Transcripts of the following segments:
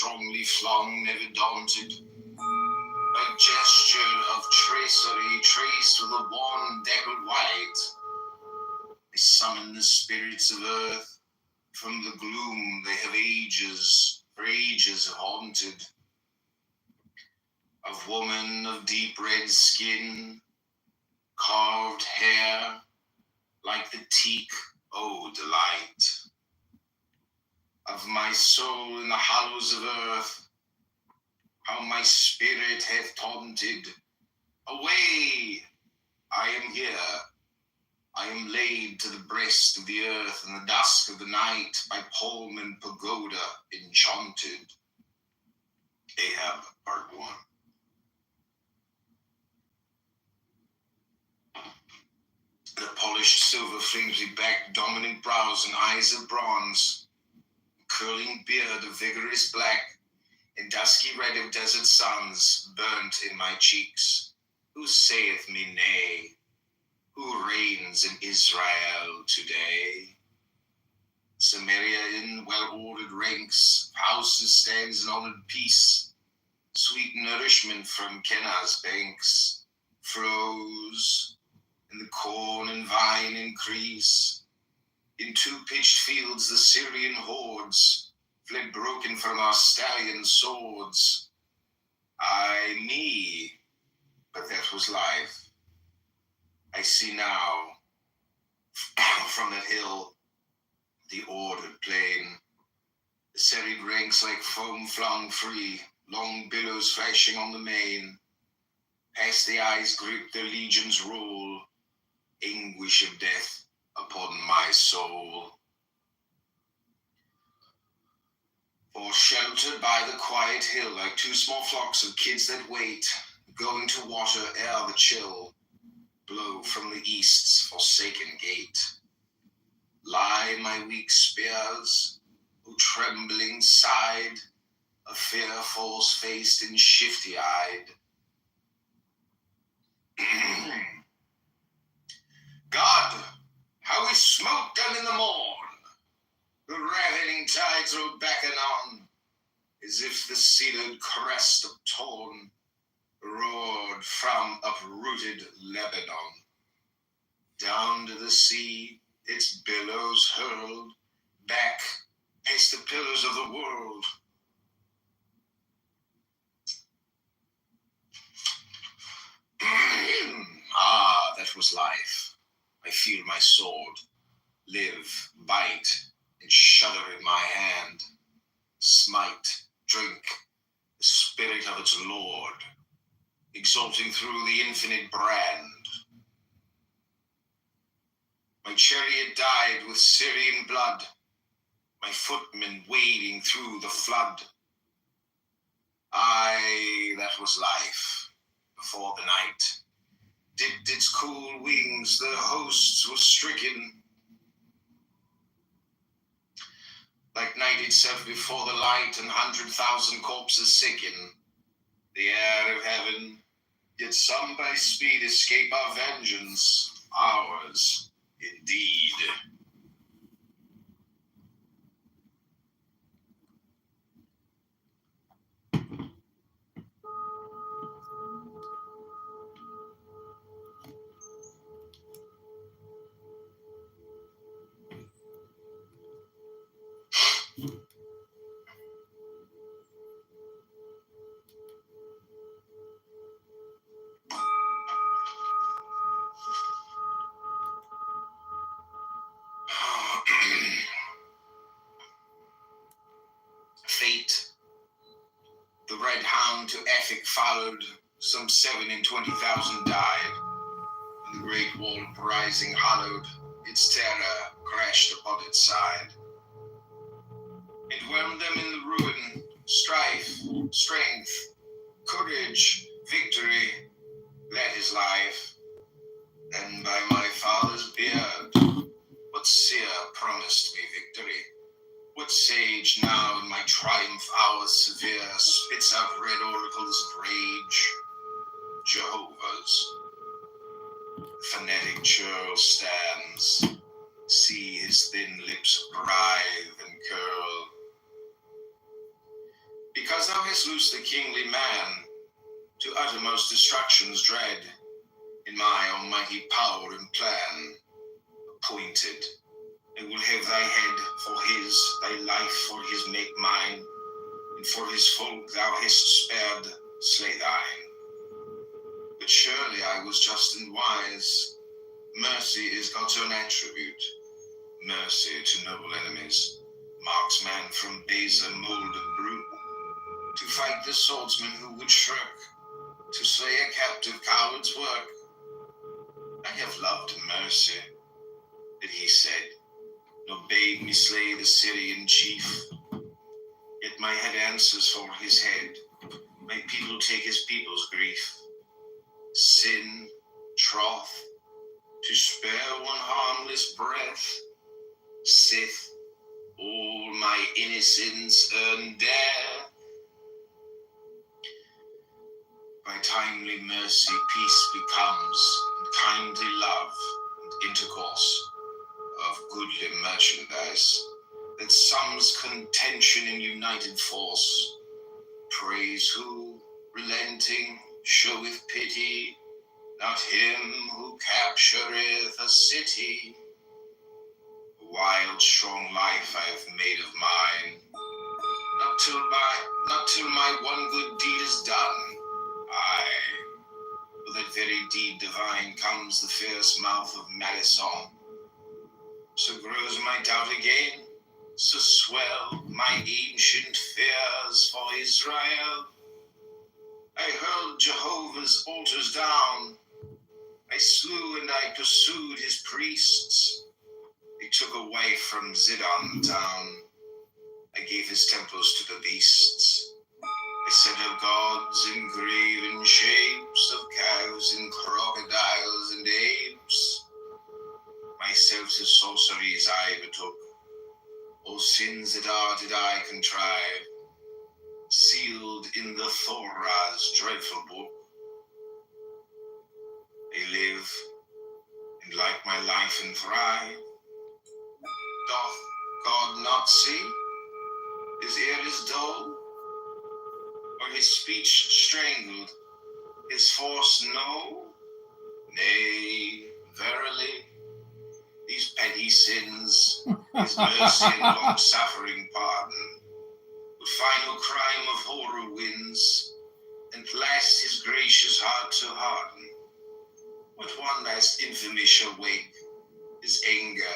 strongly flung, never daunted, by gesture of tracery traced with a wand deckled white. I summon the spirits of earth from the gloom they have for ages haunted. Of woman of deep red skin, carved hair, like the teak, oh delight. Of my soul in the hollows of earth, how my spirit hath taunted. Away! I am here. I am laid to the breast of the earth in the dusk of the night, by palm and pagoda enchanted. Ahab, Part 1. The polished silver flings me back, dominant brows and eyes of bronze, curling beard of vigorous black, and dusky red of desert suns burnt in my cheeks. Who saith me nay? Who reigns in Israel today? Samaria in well-ordered ranks, houses stands in honored peace, sweet nourishment from Kenah's banks, froze, and the corn and vine increase. In two-pitched fields the Syrian hordes fled broken from our stallion swords. Ay me, but that was life. I see now, from that hill, the ordered plain, the serried ranks like foam flung free, long billows flashing on the main. Past the eyes grip their legions roll, anguish of death upon my soul. For sheltered by the quiet hill, like two small flocks of kids that wait, going to water ere the chill blow from the east's forsaken gate, lie my weak spears, who trembling side, a fear false-faced and shifty-eyed. God, how we smote them in the morn! The ravening tides rolled back anon, as if the seared crest uptorn roared from uprooted Lebanon. Down to the sea its billows hurled, back past the pillars of the world. Ah, that was life. I feel my sword live, bite, and shudder in my hand. Smite, drink, the spirit of its Lord, exalting through the infinite brand. My chariot died with Syrian blood, my footmen wading through the flood. Aye, that was life before the night dipped its cool wings, the hosts were stricken. Like night itself before the light, and 100,000 corpses sicken the air of heaven, yet some by speed escape our vengeance, ours indeed. Fate, the red hound to Ethic followed, some 7 in 20,000 died, and the great wall rising hollowed, its terror crashed upon its side. It whelmed them in the ruin, strife, strength, courage, victory, that is life. And by my father's beard, what seer promised me victory? What sage now in my triumph hour severe spits out red oracles of rage? Jehovah's. The phonetic churl stands, see his thin lips writhe and curl. Because thou hast loosed the kingly man to uttermost destruction's dread, in my almighty power and plan, appointed, I will have thy head for his, thy life for his make mine, and for his folk thou hast spared, slay thine. But surely I was just and wise. Mercy is God's own attribute. Mercy to noble enemies marks man from baser mold of brute, to fight the swordsman who would shirk, to slay a captive coward's work. I have loved mercy, that he said, nor bade me slay the Syrian chief. Yet my head answers for his head, my people take his people's grief. Sin, troth, to spare one harmless breath, saith all my innocence earned death. By timely mercy peace becomes, and kindly love and intercourse of goodly merchandise, that sums contention in united force. Praise who, relenting, showeth pity, not him who captureth a city. A wild, strong life I have made of mine, not till my one good deed is done. Aye, with that very deed divine comes the fierce mouth of malice on. So grows my doubt again, so swell my ancient fears for Israel. I hurled Jehovah's altars down, I slew and I pursued his priests. I took away from Zidon town, I gave his temples to the beasts. I set up gods in graven shapes of calves and crocodiles and apes. Myself to sorceries I betook, all sins that are did I contrive, sealed in the Thorah's dreadful book. I live, and like my life and thrive. Doth God not see? His ear is dull, or his speech strangled, his force no? Nay, verily, these petty sins, his mercy and long-suffering pardon, with final crime of horror wins, and last his gracious heart to harden. What one last infamy shall wake his anger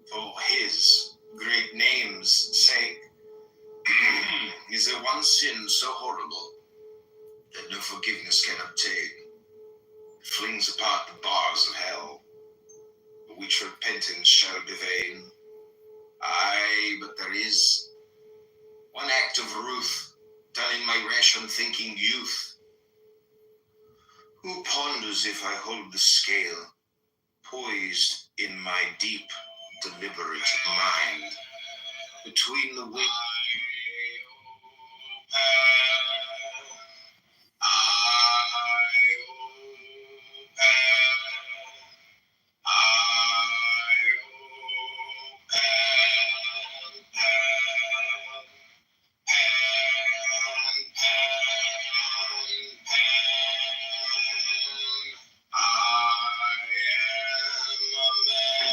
for his great name's sake? Is there one sin so horrible that no forgiveness can obtain? It flings apart the bars of hell, for which repentance shall be vain. Aye, but there is one act of ruth done in my rash unthinking youth. Who ponders if I hold the scale poised in my deep, deliberate mind between the wind?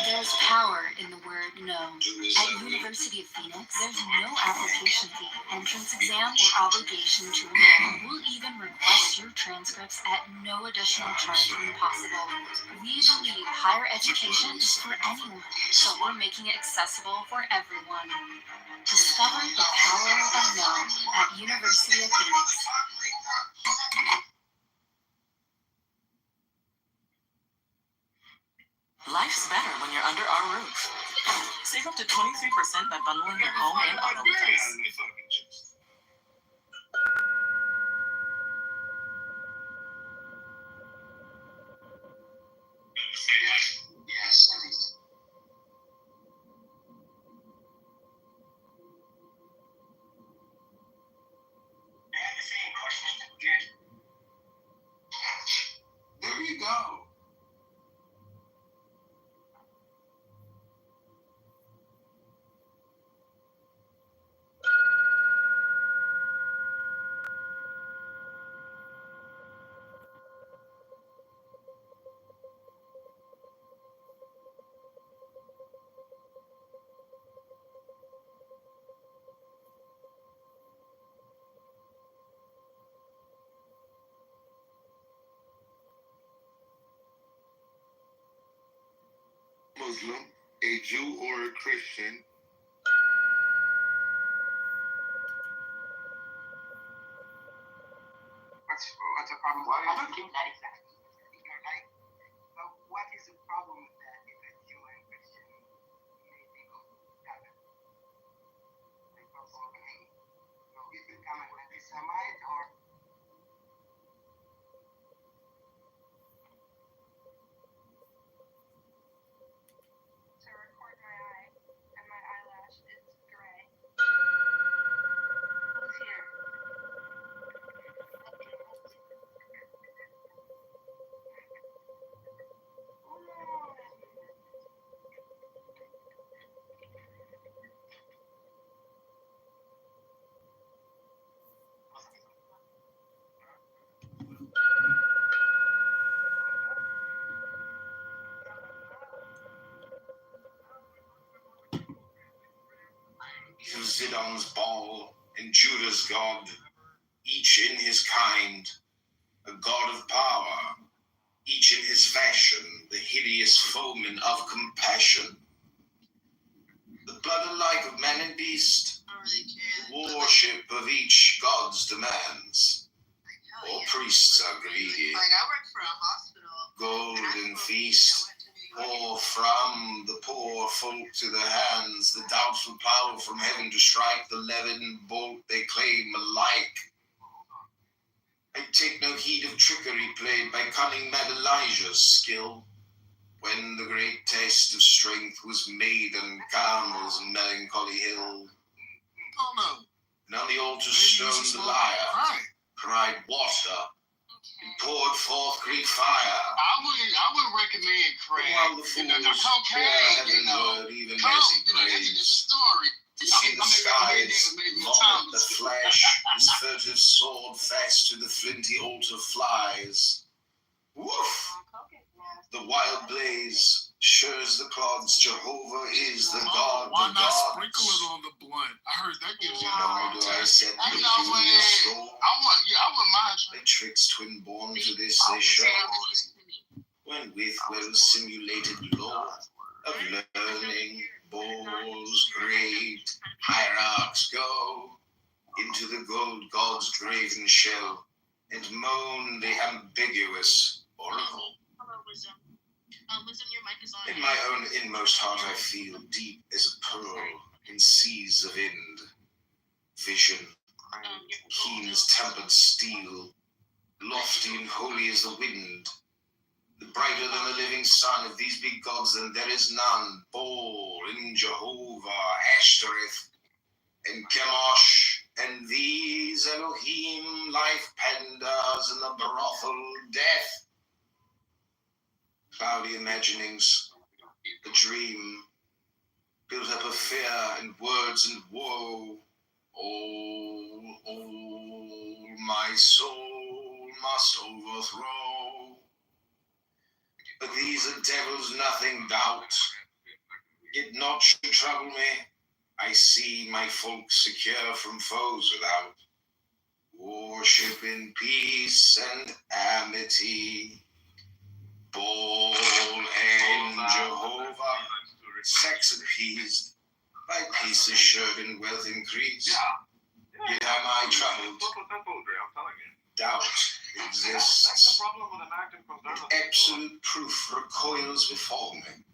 There's power in the word no. At University of Phoenix, there's no application fee, entrance exam, or obligation to enroll. We'll even request your transcripts at no additional charge when possible. We believe higher education is for anyone, so we're making it accessible for everyone. Discover the power of no at University of Phoenix. Life's better when you're under our roof. Save up to 23% by bundling your home and auto with us. Yes. There you go. Muslim, a Jew, or a Christian. What's the problem? Why are you doing that exactly? Like, what is the problem with that if a Jew and Christian may go together? Like, okay, so you become an anti-Semite or to record my eye, and my eyelash is gray. Who's here? Zidon's ball and Judah's God, each in his kind, a God of power, each in his fashion, the hideous foeman of compassion. The blood alike of man and beast, the worship of each God's demands. All priests are greedy, Like, I work for a hospital. golden feast, pour from the poor folk to the hands, the doubtful power from heaven to strike, the leaden bolt they claim alike. I take no heed of trickery played by cunning mad Elijah's skill, when the great test of strength was made on Carmel's melancholy hill. Oh no. And on the altar stone the lyre cried water, and poured forth great fire. I would recommend But crack. while the fools The cocaine, hear heavenward, even Come, as he that's a prays, different story. to see the skies maybe vomit the flesh, his furtive sword fast to the flinty altar flies. Woof! The wild blaze shows the clods. Jehovah is the God Why of not gods. sprinkle it on the blunt? I heard that gives you Nor do I set You the know human what? soul. I wouldn't mind. They tricks twin born to this they show, when with well simulated law of learning balls great hierarchs go into the gold god's graven shell and moan the ambiguous oracle. Hello, Wisdom. Wisdom, your mic is on. In my own inmost heart I feel deep as a pearl in seas of end. Vision, keen as tempered steel, lofty and holy as the wind, brighter than the living sun. If these be gods, then there is none. Baal in Jehovah, Ashtoreth, and Chemosh, and these Elohim, life pandas, and the brothel death. Cloudy imaginings, a dream, built up of fear and words and woe. All my soul must overthrow. But these are devils, nothing doubt. Yet naught should trouble me. I see my folk secure from foes without. Worship in peace and amity. Baal and Jehovah, sex appeased, by peace assured and wealth increased. Yet am I troubled. Doubt exists. Absolute proof recoils before me.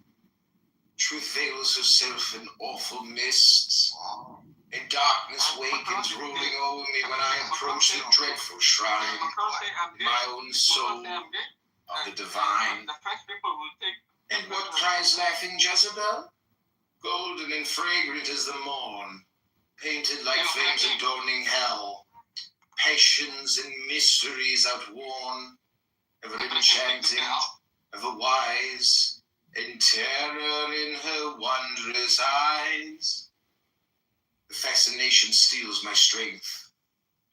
Truth veils herself in awful mists, and darkness wakens rolling over me when I approach the dreadful shrine, my own soul of the divine. And what cries laughing Jezebel? Golden and fragrant as the morn, painted like flames adorning hell, passions and mysteries outworn, ever enchanting, ever wise, and terror in her wondrous eyes. The fascination steals my strength,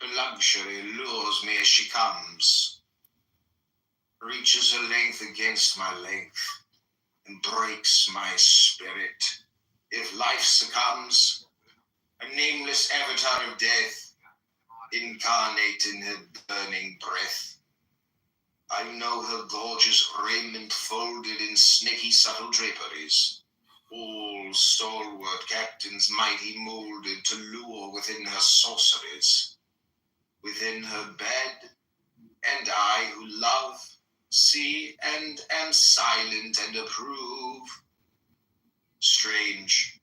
her luxury lures me as she comes, reaches her length against my length, and breaks my spirit. If life succumbs, a nameless avatar of death, incarnate in her burning breath. I know her gorgeous raiment folded in snaky subtle draperies, all stalwart captains mighty molded to lure within her sorceries. Within her bed, and I who love, see, and am silent and approve. Strange,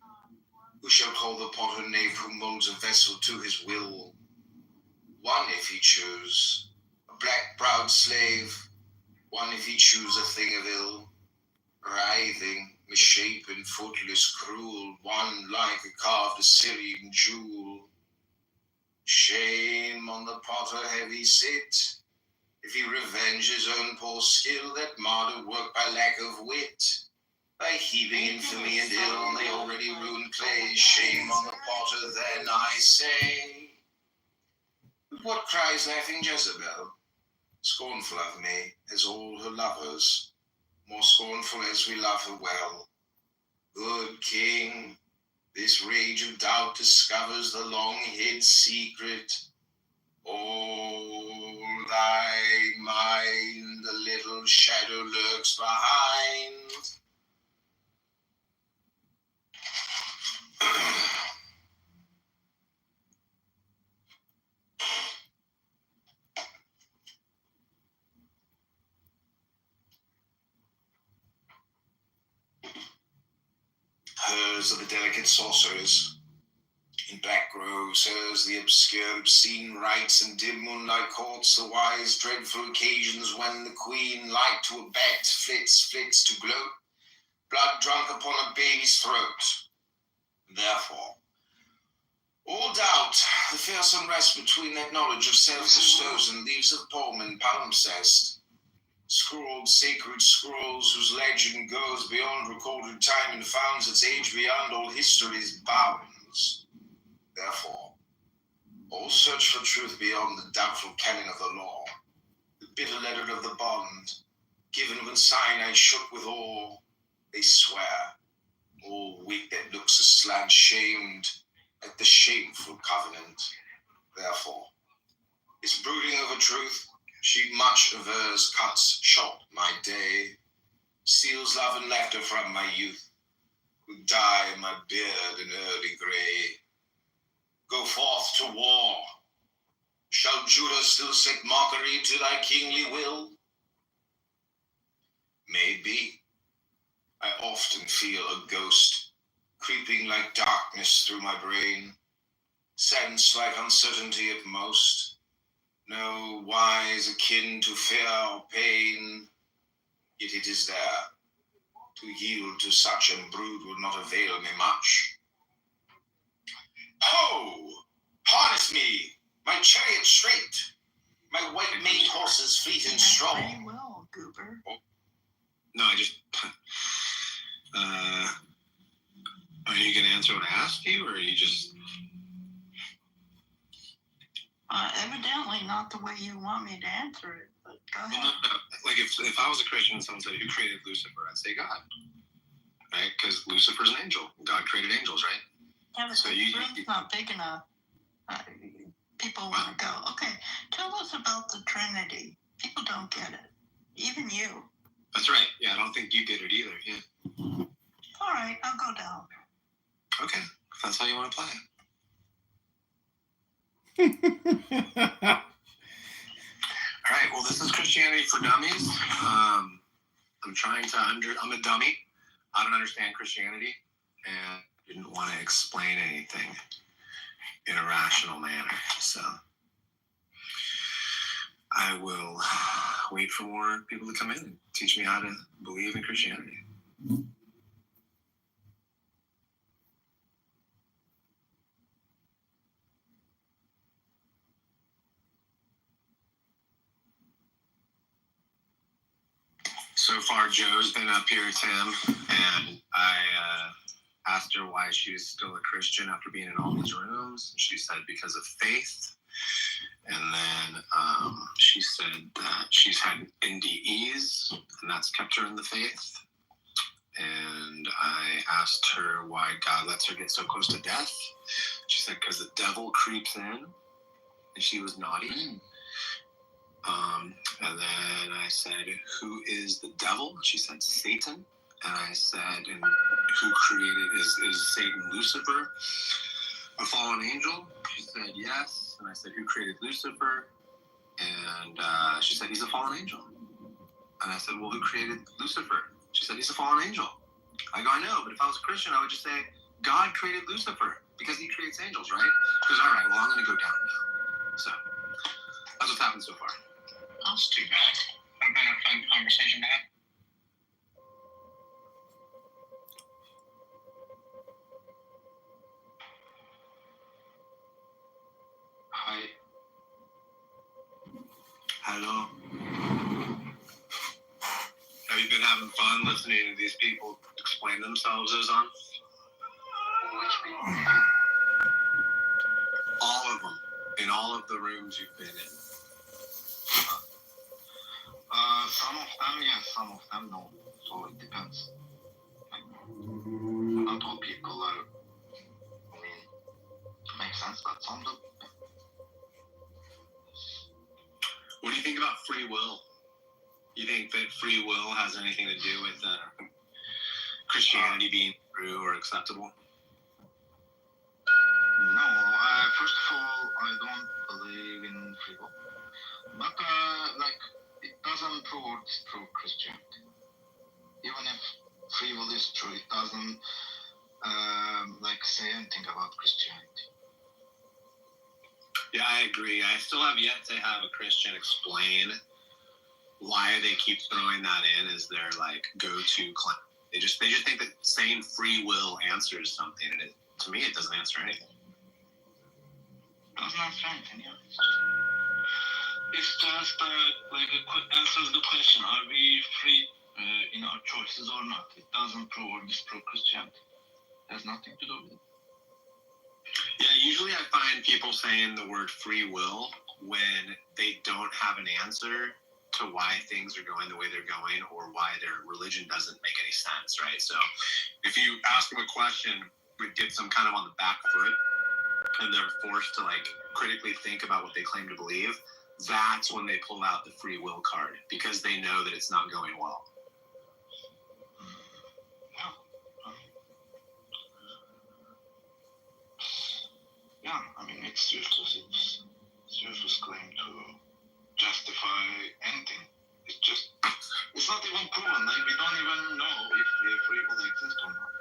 who shall call the potter knave who molds a vessel to his will? One if he choose, a black-browed slave, one if he choose a thing of ill, writhing, misshapen, footless, cruel, one like a carved Assyrian jewel. Shame on the potter heavy sit, if he revenge his own poor skill that marred work by lack of wit, by heaping infamy and ill on the already ruined clay. Shame on the potter, then I say. But what cries laughing Jezebel, scornful of me as all her lovers, more scornful as we love her well? Good king, this rage of doubt discovers the long-hid secret. All thy mind, a little shadow lurks behind. Hers are the delicate sorcerers. In black groves, hers the obscure, obscene rites and dim moonlight courts, the wise, dreadful occasions when the queen, like to a bat, flits to gloat, blood drunk upon a baby's throat. Therefore, all doubt, the fierce unrest between that knowledge of self bestows and leaves of poem and palimpsest, scrawled sacred scrolls whose legend goes beyond recorded time and founds its age beyond all history's bounds. Therefore, all search for truth beyond the doubtful canon of the law, the bitter letter of the bond, given when Sinai shook with awe, they swear, all weak that looks aslant shamed at the shameful covenant. Therefore, is brooding over truth, she much avers cuts short my day, steals love and laughter from my youth, would dye my beard an early grey. Go forth to war. Shall Judah still set mockery to thy kingly will? Maybe. I often feel a ghost creeping like darkness through my brain, sense like uncertainty at most, no wise akin to fear or pain, yet it is there. To yield to such and brood will not avail me much. Ho! Harness me, my chariot straight, my white maned horses fleet and strong. Very well, Goober. No, I just. Are you going to answer what I asked you, or are you just. Evidently not the way you want me to answer it, but go ahead. Well, no. Like, if I was a Christian and someone said, who created Lucifer? I'd say God. Right? Because Lucifer's an angel. God created angels, right? Yeah, but So the room's not big enough. People want to go, okay, tell us about the Trinity. People don't get it. Even you. That's right. Yeah, I don't think you get it either. Yeah. All right, I'll go down. Okay. If that's how you want to play it. All right. Well, this is Christianity for Dummies. I'm a dummy. I don't understand Christianity and didn't want to explain anything in a rational manner. So I will wait for more people to come in and teach me how to believe in Christianity. So far, Joe's been up here, Tim, and I asked her why she was still a Christian after being in all these rooms. She said because of faith. And then she said that she's had NDEs, and that's kept her in the faith. And I asked her why God lets her get so close to death. She said because the devil creeps in, and she was naughty. And then I said, who is the devil? She said, Satan. And I said, and who created, is Satan Lucifer, a fallen angel? She said, yes. And I said, who created Lucifer? And she said, he's a fallen angel. And I said, well, who created Lucifer? She said, he's a fallen angel. I go, I know, but if I was a Christian, I would just say, God created Lucifer because he creates angels, right? She goes, all right, well, I'm going to go down now. So that's what's happened so far. That's too bad. Would have been a fun conversation to have. Hi. Hello. Have you been having fun listening to these people explain themselves, Ozan? Which people? All of them. In all of the rooms you've been in. Some of them yes, some of them no. So it depends. Not all people are, I mean, makes sense, but some do. What do you think about free will? You think that free will has anything to do with Christianity being true or acceptable? No, first of all, I don't believe in free will. But, it doesn't prove or disprove Christianity. Even if free will is true, it doesn't, say anything about Christianity. Yeah, I agree. I still have yet to have a Christian explain why they keep throwing that in as their go-to claim. They just think that saying free will answers something, and to me, it doesn't answer anything. Doesn't answer anything, yeah. It's just it answers the question: are we free in our choices or not? It doesn't prove or disprove Christianity. It has nothing to do with it. Yeah, usually I find people saying the word free will when they don't have an answer to why things are going the way they're going or why their religion doesn't make any sense, right? So if you ask them a question, it gets them kind of on the back foot and they're forced to critically think about what they claim to believe. That's when they pull out the free will card because they know that it's not going well. Yeah, I mean, it's useless claim to justify anything. It's not even proven. We don't even know if free will exists or not.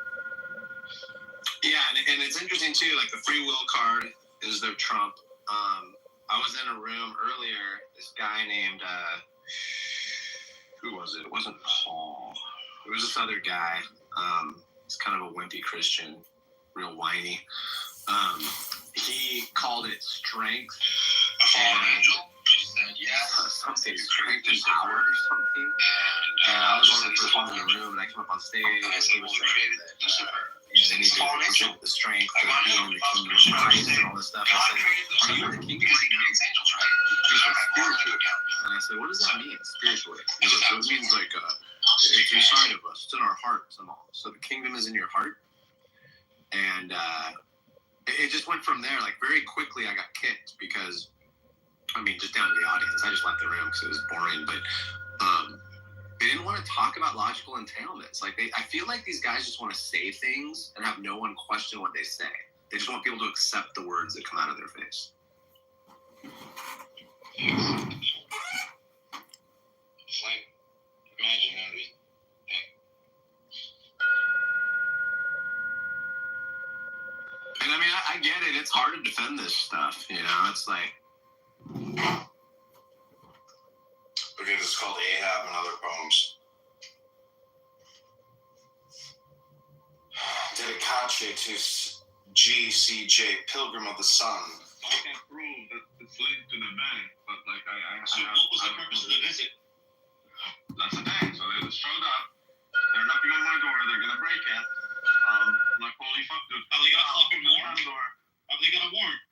Yeah, and it's interesting too, the free will card is their trump. I was in a room earlier, this guy named, who was it? It wasn't Paul. It was this other guy. He's kind of a wimpy Christian, real whiny. He called it strength. A fallen angel? She said, something, strength and power or something. And I was one of the first ones in the room, and I came up on stage, and he was saying that they need to worship the strength of being in the kingdom of Christ and all this stuff. I said, are you in the kingdom right now? He said, spiritually. And I said, what does that mean, spiritually? He goes, so it means it's inside of us. It's in our hearts and all. So the kingdom is in your heart. And it just went from there. Very quickly, I got kicked because, just down to the audience. I just left the room because it was boring. But they didn't want to talk about logical entailments. I feel like these guys just want to say things and have no one question what they say. They just want people to accept the words that come out of their face. It's like imaginary thing. And I get it. It's hard to defend this stuff. It's Okay, this is called Ahab and Other Poems. Dedicace to GCJ, Pilgrim of the Sun. I can't prove that it's linked to the bank, but So what was the purpose of the visit? That's the thing. So they just showed up. They're knocking on my door. They're gonna break it. Holy fuck, dude. Are they gonna fucking warrant? Are they gonna warrant?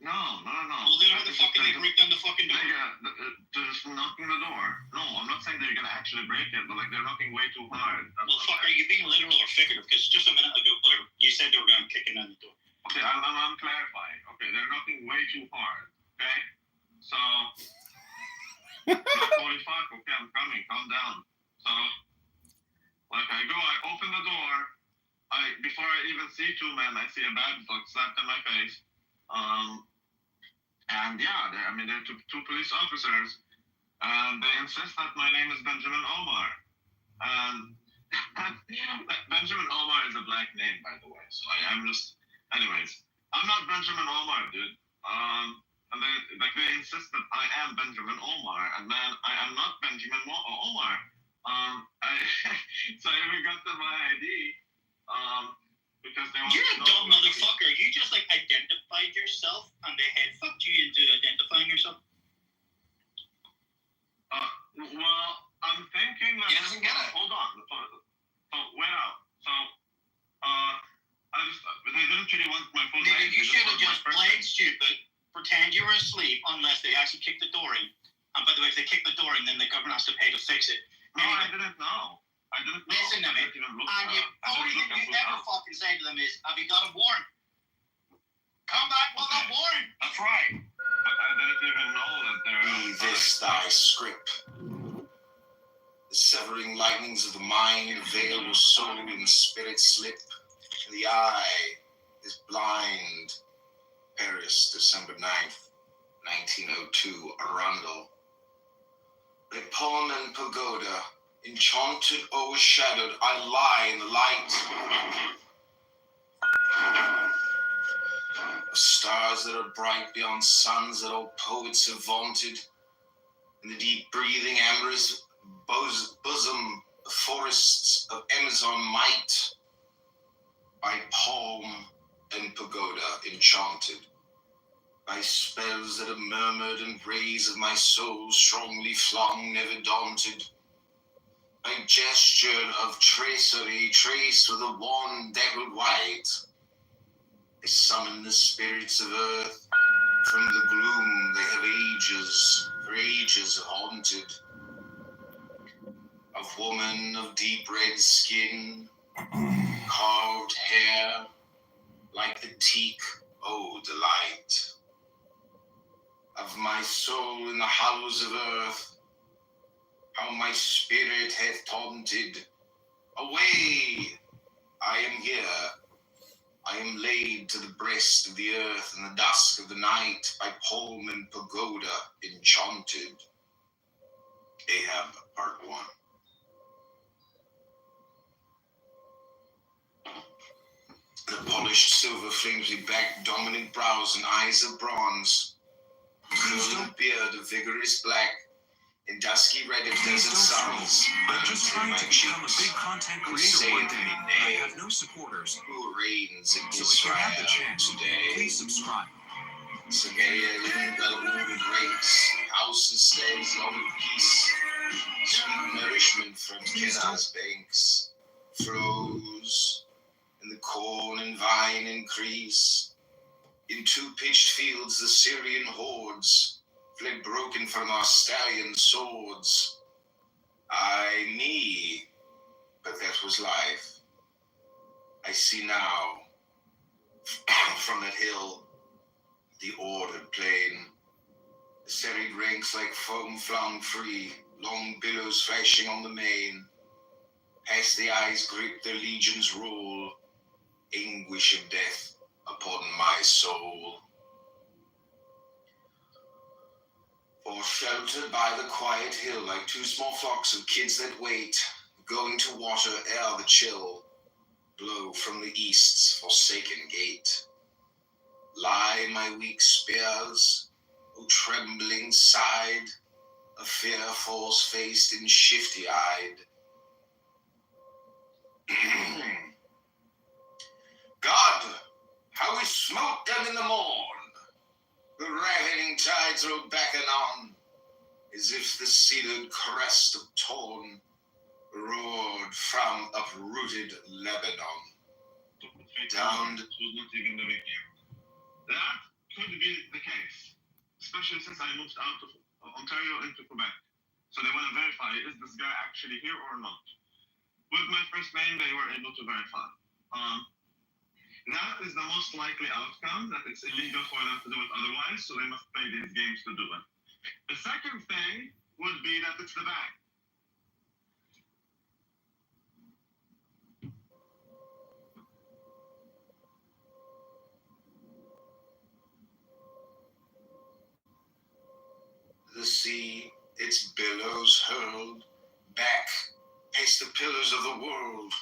No. Well, then how the fuck can they break down the fucking door? They're just knocking the door. No, I'm not saying they're gonna actually break it, but they're knocking way too hard. Well, fuck, are you being literal or figurative? Because just a minute ago, whatever, you said they were gonna kick in on the door. Okay, I'm clarifying. Okay, they're knocking way too hard. Okay? So, like, holy fuck, okay, I'm coming, calm down. So, like, I open the door. Before I even see two men, I see a bag book slapped in my face. And yeah, they're two police officers. And they insist that my name is Benjamin Omar. And Benjamin Omar is a black name, by the way. So anyways, I'm not Benjamin Omar, dude. And they insist that I am Benjamin Omar, and man, I am not Benjamin Omar. So I even got to my ID, because they want. You're a dumb motherfucker. You just like identified yourself, and they head fucked you into identifying yourself. Well, I'm thinking that. He doesn't get it. Hold on. So wait out. So, they didn't really want my full name. You should have just played stupid, pretend you were asleep, unless they actually kicked the door in. And by the way, if they kick the door in, then the government has to pay to fix it. No, I didn't know. Listen to me. And only thing you ever fucking say to them is, have you got a warrant? Come back with a warrant. That's right. But I didn't even know that Be this thy script. The severing lightnings of the mind, veil will soul and spirit slip, and the eye is blind. Paris, December 9th, 1902, Arundel. Upon and pagoda, enchanted, overshadowed, I lie in the light. Of stars that are bright beyond suns that old poets have vaunted, in the deep breathing amorous bosom of forests of Amazon might, by palm and pagoda enchanted, by spells that have murmured and rays of my soul strongly flung, never daunted, by gesture of tracery traced with a wand daggled white, I summon the spirits of earth from the gloom they have for ages haunted, of woman of deep red skin, carved hair, like the teak, oh delight, of my soul in the hollows of earth, how my spirit hath taunted, away, I am here, I am laid to the breast of the earth in the dusk of the night, by palm and pagoda enchanted. Ahab, Part 1. The polished silver flames me back, dominant brows and eyes of bronze, curling beard of vigorous black, and dusky red of desert suns I'm just burnt in trying my to become a cheeks. big content Who creator say one to day, me, but I nay, have no supporters. who reigns in So if you have the Israel chance, today? please subscribe. Samaria, well-ordered ranks, houses stands long in peace. Sweet nourishment from Kenar's banks flows, and the corn and vine increase. In two-pitched fields the Syrian hordes fled broken from our stallion swords. Ay me, but that was life. I see now, from that hill, the ordered plain, the serried ranks like foam flung free, long billows flashing on the main. Past the eyes grip their legions roll, anguish of death upon my soul. For sheltered by the quiet hill, like two small flocks of kids that wait, going to water ere the chill blow from the east's forsaken gate, lie my weak spears, who trembling side, a fear false-faced and shifty-eyed. God, how we smote them in the morn! The ravening tides roll back anon, as if the seared crest of torn roared from uprooted Lebanon. Down was not even living here. That could be the case, especially since I moved out of Ontario into Quebec. So they want to verify, is this guy actually here or not? With my first name, they were able to verify. That is the most likely outcome, that it's illegal for them to do it otherwise, so they must play these games to do it. The second thing would be that it's the bag. The sea, its billows hurled back past the pillars of the world.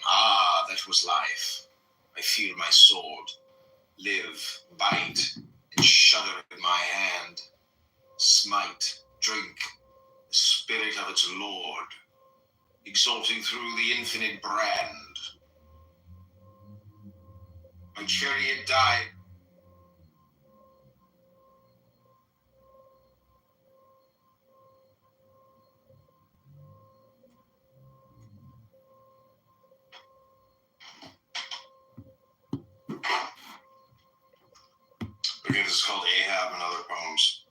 Ah, that was life. I feel my sword live, bite, and shudder in my hand. Smite, drink, the spirit of its lord, exalting through the infinite brand. My chariot died. Okay, this is called Ahab and Other Poems.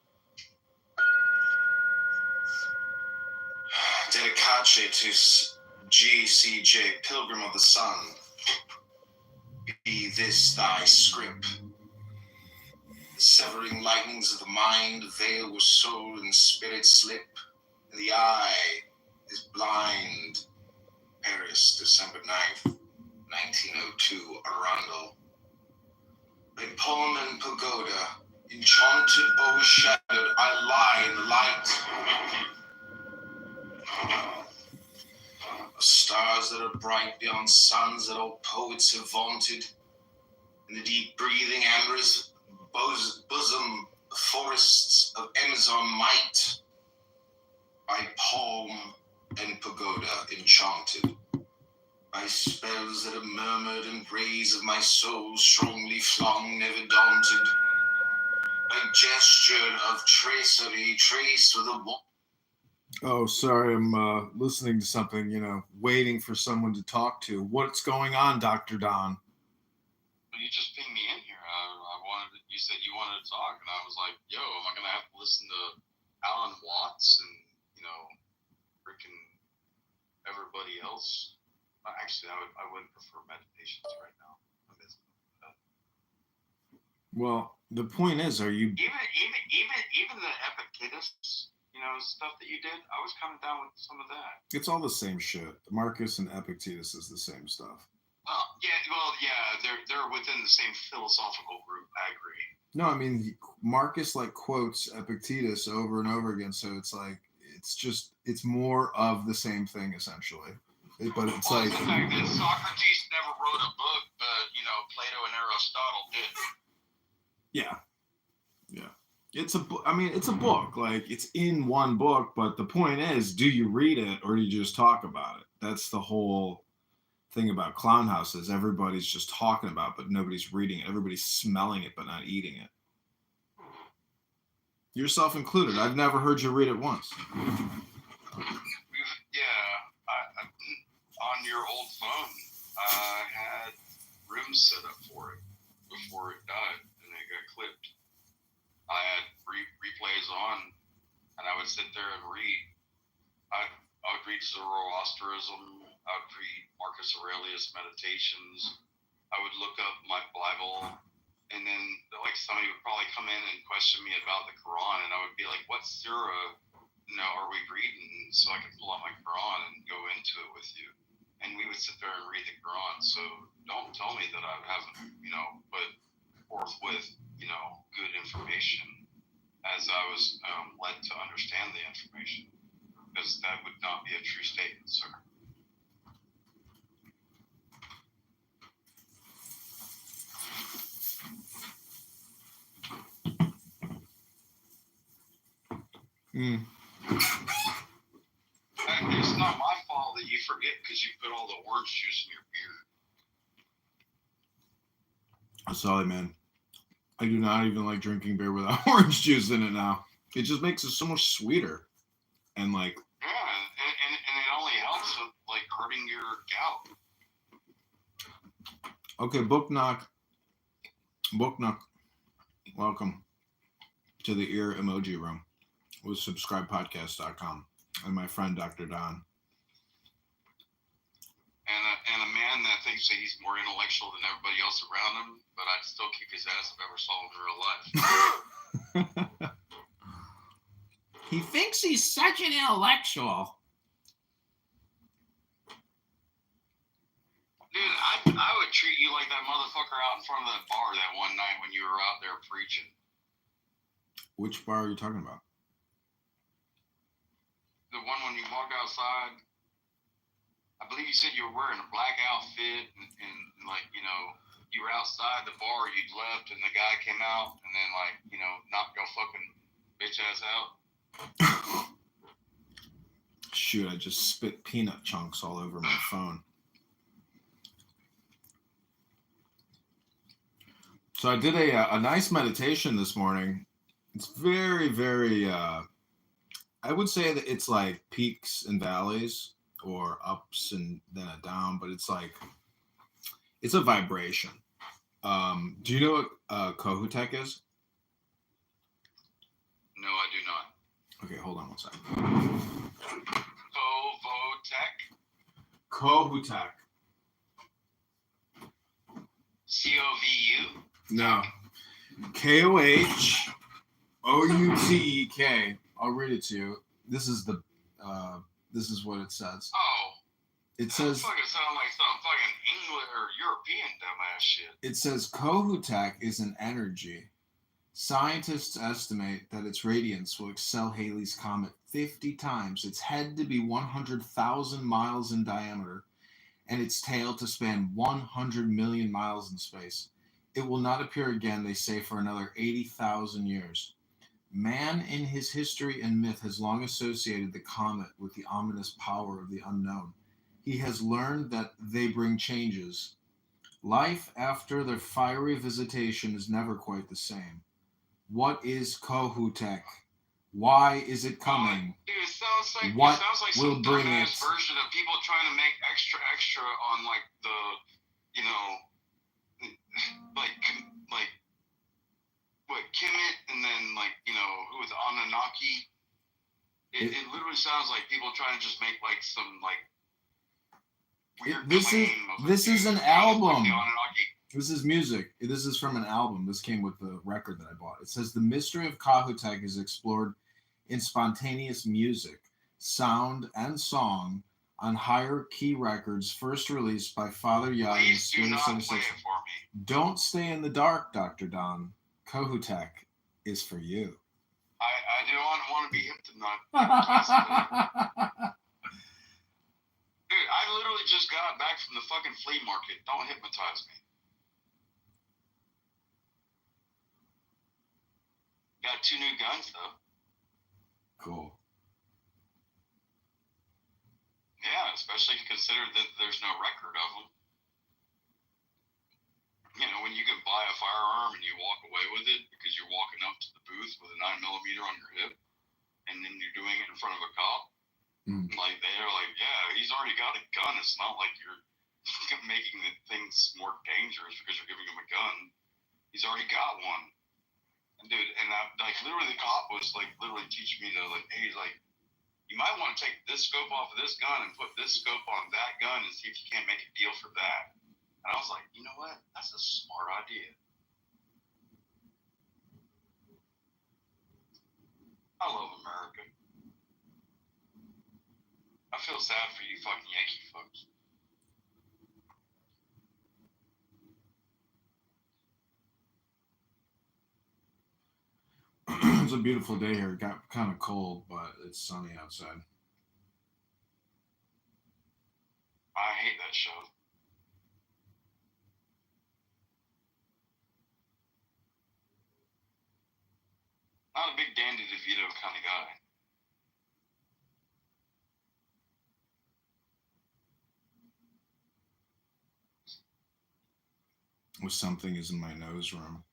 Dedicacetus GCJ, Pilgrim of the Sun. Be this thy script. The severing lightnings of the mind veil where soul and spirit slip, and the eye is blind. Paris, December 9th, 1902, Arundel. In poem and pagoda, enchanted, overshadowed, I lie in the light. Stars that are bright beyond suns that all poets have vaunted, in the deep breathing amber's bosom, forests of Amazon might, by palm and pagoda enchanted, by spells that have murmured and rays of my soul strongly flung, never daunted, by gesture of tracery traced with a Oh, sorry, I'm listening to something, waiting for someone to talk to. What's going on, Dr. Don? Well, you just pinged me in here. You said you wanted to talk, and I was like, yo, am I going to have to listen to Alan Watts and, freaking everybody else? Actually, I wouldn't prefer meditations right now. Well, the point is, are you... Even the Epictetus, stuff that you did, I was kind of down with some of that. It's all the same shit. Marcus and Epictetus is the same stuff. They're within the same philosophical group. I agree. No, I mean, Marcus quotes Epictetus over and over again, so it's it's more of the same thing essentially. But it's the fact that Socrates never wrote a book, but Plato and Aristotle did. Yeah. It's a book. I mean, it's a book. It's in one book, but the point is, do you read it or do you just talk about it? That's the whole thing about Clown House is everybody's just talking about it, but nobody's reading it. Everybody's smelling it, but not eating it. Yourself included. I've never heard you read it once. On your old phone, I had rooms set up for it before it died, and it got clipped. I had replays on, and I would sit there and read. I would read Zoroastrianism. I would read Marcus Aurelius Meditations. I would look up my Bible, and then somebody would probably come in and question me about the Quran, and I would be like, "What surah, are we reading?" So I could pull out my Quran and go into it with you, and we would sit there and read the Quran. So don't tell me that I haven't, put forth with, good information as I was led to understand the information, because that would not be a true statement, sir. It's not my fault that you forget because you put all the orange juice in your beer. Sorry, man. I do not even like drinking beer without orange juice in it now. It just makes it so much sweeter. And Yeah, and it only helps with curbing your gout. Okay, Book Knock. Welcome to the ear emoji room with subscribepodcast.com. and my friend Dr. Don. And a man that thinks that he's more intellectual than everybody else around him, but I'd still kick his ass if I ever saw him in real life. He thinks he's such an intellectual. Dude, I would treat you like that motherfucker out in front of that bar that one night when you were out there preaching. Which bar are you talking about? The one when you walked outside. I believe you said you were wearing a black outfit and like, you know, you were outside the bar, you'd left, and the guy came out and then, like, you know, knocked your fucking bitch ass out. Shoot, I just spit peanut chunks all over my phone. So I did a nice meditation this morning. It's very, very, I would say that it's like peaks and valleys or ups and then a down, but it's like, it's a vibration. Do you know what Kohoutek is? No, I do not. Okay, hold on one second. Kohoutek. COVU? No. KOHOUTEK. I'll read it to you. This is the this is what it says. Oh. It says That fucking sound like some fucking English or European dumbass shit. It says Kohoutek is an energy. Scientists estimate that its radiance will excel Halley's Comet 50 times, its head to be 100,000 miles in diameter, and its tail to span 100 million miles in space. It will not appear again, they say, for another 80,000 years. Man in his history and myth has long associated the comet with the ominous power of the unknown. He has learned that they bring changes. Life after their fiery visitation is never quite the same. What is Kohoutek? Why is it coming? Dude, it sounds like What some will bring it? dumbass version of people trying to make extra on like the, you know, like what Kemet and then like, you know, who was Anunnaki. It literally sounds like people trying to just make like some like weird claim of This is an like album. the Anunnaki. This is music. This is from an album. This came with the record that I bought. It says the mystery of Kohoutek is explored in spontaneous music, sound, and song on higher key records first released by Father Yod in the Please do not play 76. it for me. Don't stay in the dark, Dr. Don. Kohoutek is for you. I don't want to be hypnotized. Dude, I literally just got back from the fucking flea market. Don't hypnotize me. Got 2 new guns, though. Cool. Yeah, especially considering that there's no record of them. You know, when you can buy a firearm and you walk away with it because you're walking up to the booth with a 9mm on your hip, and then you're doing it in front of a cop, like they're like, yeah, he's already got a gun. It's not like you're making the things more dangerous because you're giving him a gun. He's already got one. And dude, and like literally the cop was like literally teaching me to like, hey, like, you might want to take this scope off of this gun and put this scope on that gun and see if you can't make a deal for that. And I was like, you know what? That's a smart idea. I love America. I feel sad for you fucking Yankee folks. It's a beautiful day here. It got kind of cold, but it's sunny outside. I hate that show. Not a big Danny DeVito kind of guy. With something is in my nose room.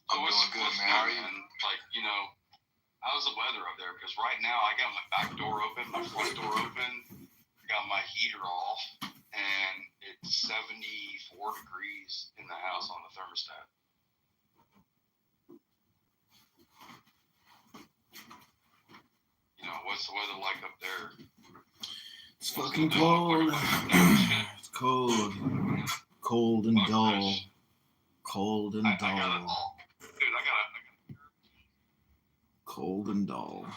I'm doing good, man. How are you? Like, you know, how's the weather up there? Because right now I got my back door open, my front door open, I got my heater off, and it's 74 degrees in the house on the thermostat. what's the weather like up there? It's fucking cold. It's cold. Cold and dull. Cold and I dull. dude, I got Cold and dull.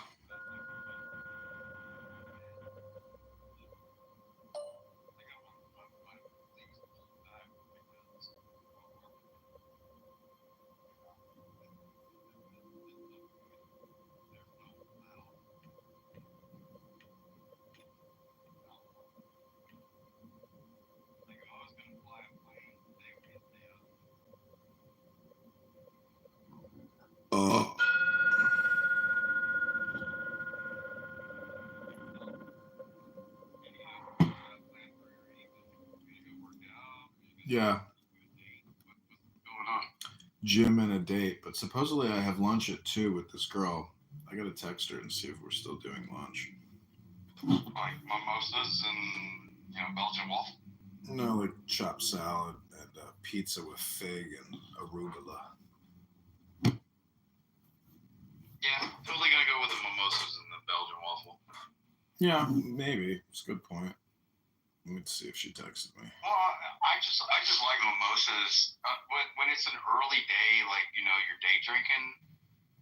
Oh. Yeah. Gym and a date, but supposedly I have lunch at 2 with this girl. I gotta text her and see if we're still doing lunch. like mimosas and Belgian waffle. No, like chopped salad and pizza with fig and arugula. Yeah, totally gonna go with the mimosas and the Belgian waffle. Yeah, maybe. It's a good point. Let me see if she texted me. Well, I just like mimosas when it's an early day, like you're day drinking.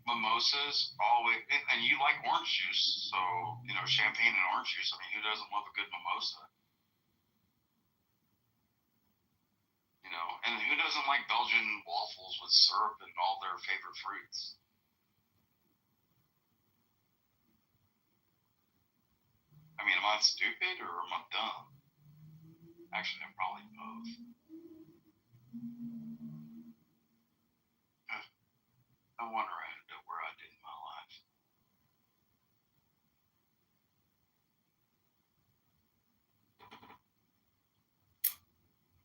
Mimosas always, and you like orange juice, so champagne and orange juice. I mean, who doesn't love a good mimosa? And who doesn't like Belgian waffles with syrup and all their favorite fruits? I mean, am I stupid or am I dumb? Actually, I'm probably both. No wonder I ended up where I did in my life.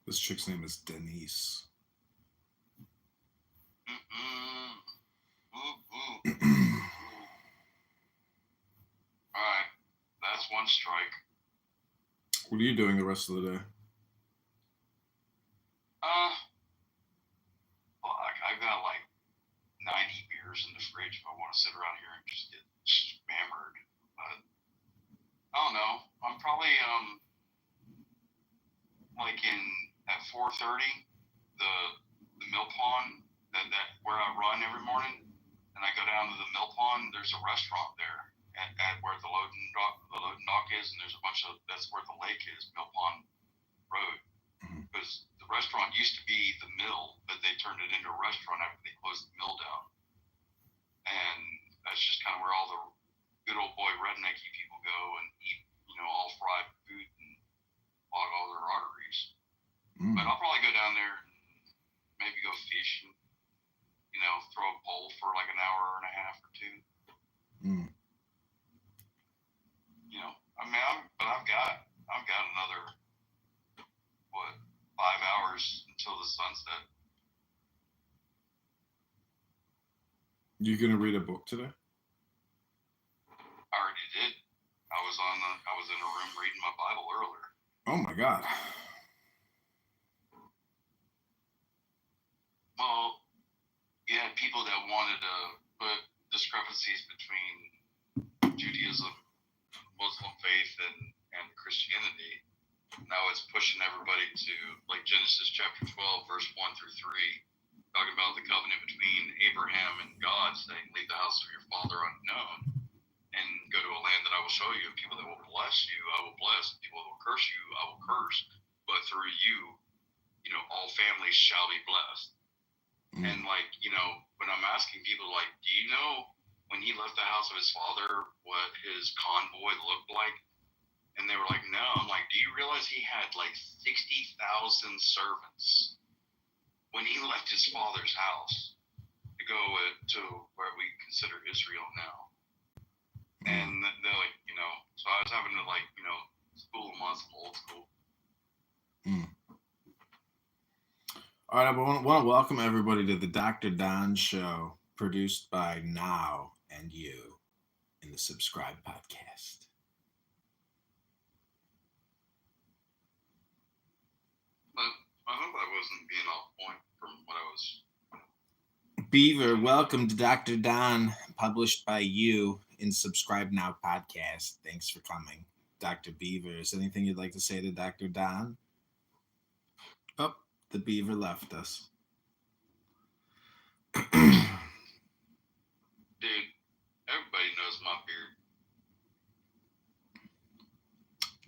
This chick's name is Denise. Alright, that's one strike. What are you doing the rest of the day? Well, I've got like 90 beers in the fridge if I want to sit around here and just get hammered. But I don't know. I'm probably like at 4:30, the mill pond that where I run every morning, and I go down to the mill pond. There's a restaurant there at where the loading dock is, and there's a bunch of that's where the lake is, Mill Pond Road. Because the restaurant used to be the mill, but they turned it into a restaurant after they closed the mill down. And that's just kind of where all the good old boy rednecky people go and eat, all fried food and clog all their arteries. But I'll probably go down there and maybe go fishing, throw a pole for like an hour and a half or two. I mean, I've got another 5 hours until the sunset. You gonna read a book today? I already did. I was in a room reading my Bible earlier. Oh my God. Well, you had people that wanted to put discrepancies between Judaism, Muslim faith, and Christianity. Now it's pushing everybody to like Genesis chapter 12, verse 1 through 3, talking about the covenant between Abraham and God, saying, leave the house of your father unknown and go to a land that I will show you. People that will bless you, I will bless. People that will curse you, I will curse. But through you, all families shall be blessed. And when I'm asking people, do you know when he left the house of his father what his convoy looked like? And they were like, no. I'm like, do you realize he had like 60,000 servants when he left his father's house to go to where we consider Israel now? And they're like, so I was having to school them on some old school. All right, I want to welcome everybody to the Dr. Don Show, produced by Now and You in the Subscribe Podcast. I hope I wasn't being off point from what I was. Beaver, welcome to Dr. Don, published by You in Subscribe Now podcast. Thanks for coming. Dr. Beaver, is anything you'd like to say to Dr. Don? Oh, the Beaver left us. Dude, everybody knows my beard.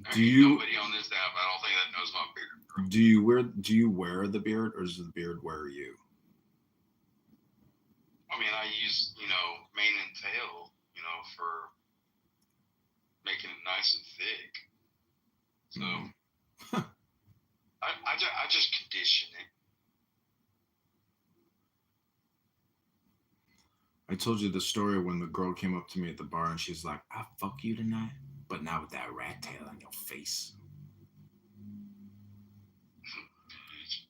Nobody on this app, I don't think that knows my beard. Do you wear the beard, or does the beard wear you? I mean, I use, mane and tail, for making it nice and thick. So I just condition it. I told you the story when the girl came up to me at the bar and she's like, "I'll fuck you tonight, but not with that rat tail on your face."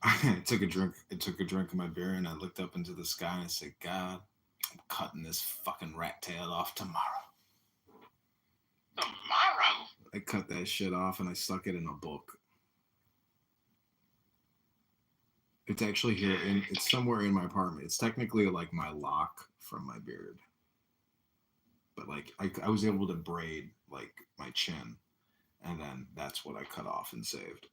I took a drink of my beer and I looked up into the sky and I said, "God, I'm cutting this fucking rat tail off tomorrow." Tomorrow? I cut that shit off and I stuck it in a book. It's actually here it's somewhere in my apartment. It's technically like my lock from my beard. But like I was able to braid like my chin, and then that's what I cut off and saved.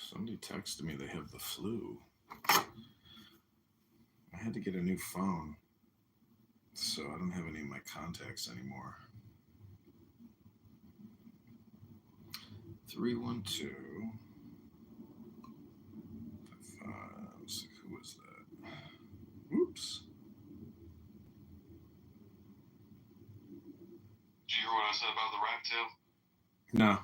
Somebody texted me they have the flu. I had to get a new phone, so I don't have any of my contacts anymore. 312. Who was that? Oops. Did you hear what I said about the rat tail? No.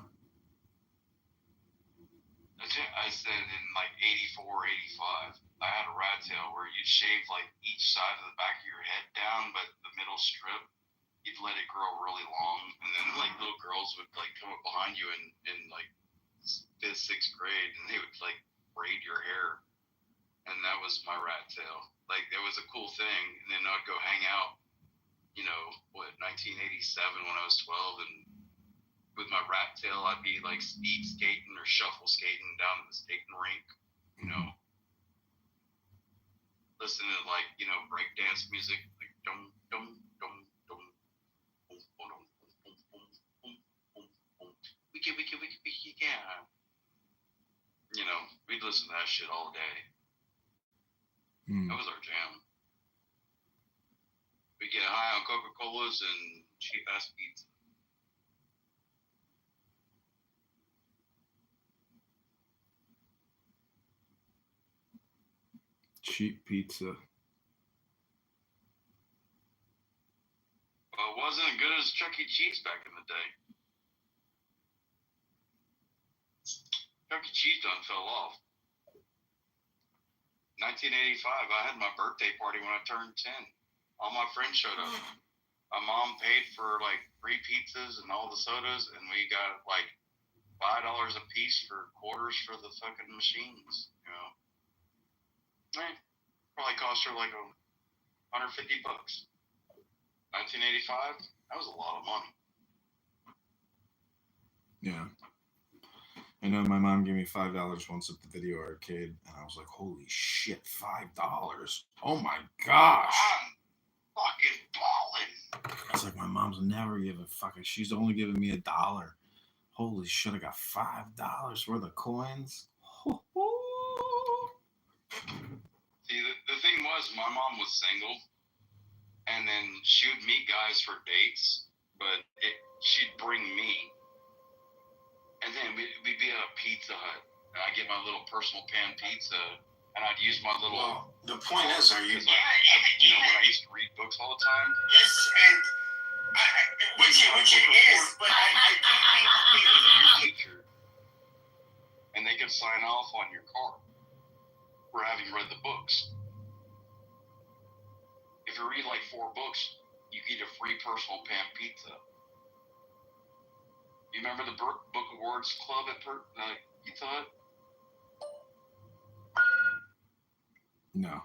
I said in like 84, 85, I had a rat tail where you'd shave like each side of the back of your head down, but the middle strip, you'd let it grow really long, and then like little girls would like come up behind you in like 5th, 6th grade, and they would like braid your hair, and that was my rat tail. Like it was a cool thing, and then I'd go hang out, 1987 when I was 12, and with my rat tail, I'd be like speed skating or shuffle skating down to the skating rink, listening to like, break dance music, like dum dum dum dum boom boom boom boom boom boom boom boom. Wiki, yeah. We'd listen to that shit all day. That was our jam. We'd get high on Coca-Colas and cheap ass pizza. Cheap pizza. Well, it wasn't as good as Chuck E. Cheese back in the day. Chuck E. Cheese done fell off. 1985, I had my birthday party when I turned 10. All my friends showed up. My mom paid for like 3 pizzas and all the sodas, and we got like $5 a piece for quarters for the fucking machines. Probably cost her like $150. 1985, that was a lot of money. Yeah. I know my mom gave me $5 once at the video arcade, and I was like, "Holy shit, $5! Oh my gosh!" I'm fucking balling. It's like my mom's never given fucking. She's only giving me $1. Holy shit! I got $5 worth of coins. See, the thing was, my mom was single, and then she would meet guys for dates, but she'd bring me, and then we'd be at a Pizza Hut, and I'd get my little personal pan pizza, and I'd use my little... Well, the point is, are you... when I used to read books all the time... Yes, and... Which it is, but I do think... And they could sign off on your card for having read the books. If you read like 4 books, you get a free personal pan pizza. You remember the Book Awards Club at Pizza Hut? No.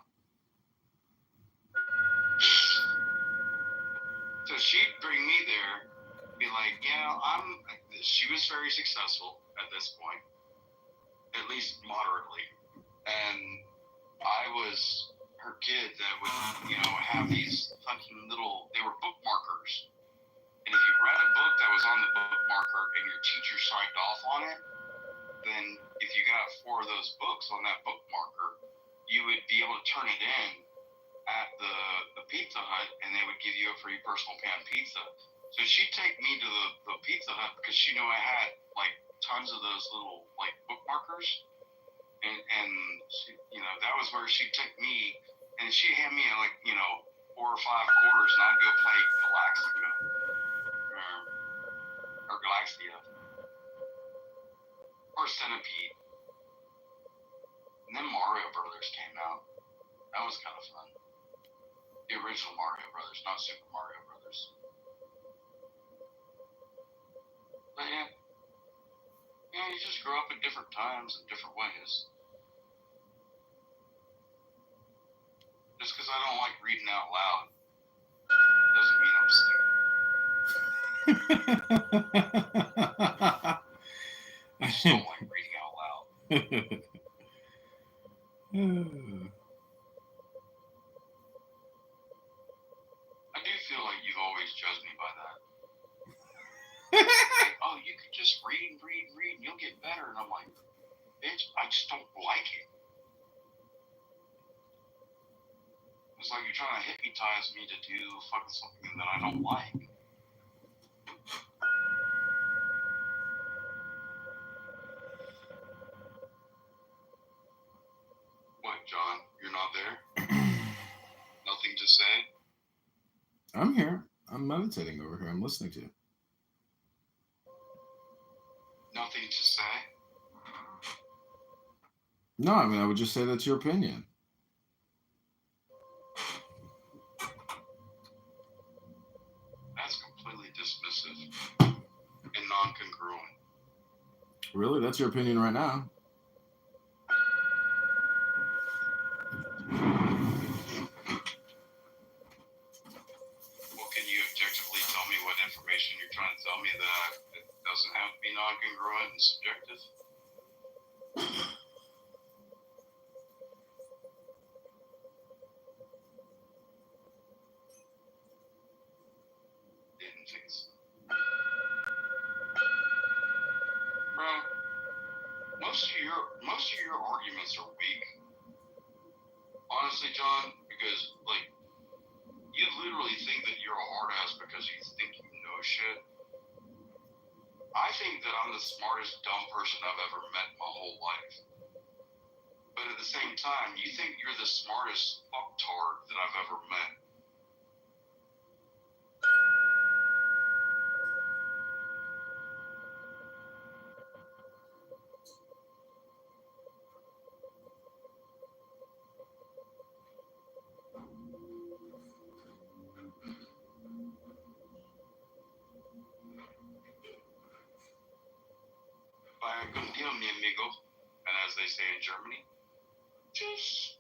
So she'd bring me there, be like, she was very successful at this point, at least moderately. And I was her kid that would, have these fucking they were bookmarkers. And if you read a book that was on the bookmarker and your teacher signed off on it, then if you got 4 of those books on that bookmarker, you would be able to turn it in at the Pizza Hut, and they would give you a free personal pan pizza. So she'd take me to the Pizza Hut because she knew I had like tons of those little like bookmarkers, and she, that was where she'd take me, and she'd hand me like 4 or 5 quarters, and I'd go play Galactica or Galaxia or Centipede. And then Mario Brothers came out. That was kind of fun. The original Mario Brothers, not Super Mario Brothers. But yeah, you just grow up in different times and different ways. Just because I don't like reading out loud doesn't mean I'm stupid. I just don't like reading out loud. I do feel like you've always judged me by that. Like, oh, you could just read, and you'll get better. And I'm like, bitch, I just don't like it. It's like you're trying to hypnotize me to do fucking something that I don't like. What, John? You're not there? Nothing to say? I'm here. I'm meditating over here. I'm listening to you. Nothing to say? No, I mean, I would just say that's your opinion. That's completely dismissive and non-congruent. Really? That's your opinion right now. Well, can you objectively tell me what information you're trying to tell me that it doesn't have to be non-congruent and subjective? Didn't think so. Bro, most of your arguments are weak. Honestly, John, because like you literally think that you're a hard ass because you think you know shit. I think that I'm the smartest dumb person I've ever met in my whole life. But at the same time, you think you're the smartest fucktard that I've ever met. Vaya con Dios, mi amigo. And as they say in Germany, tschüss.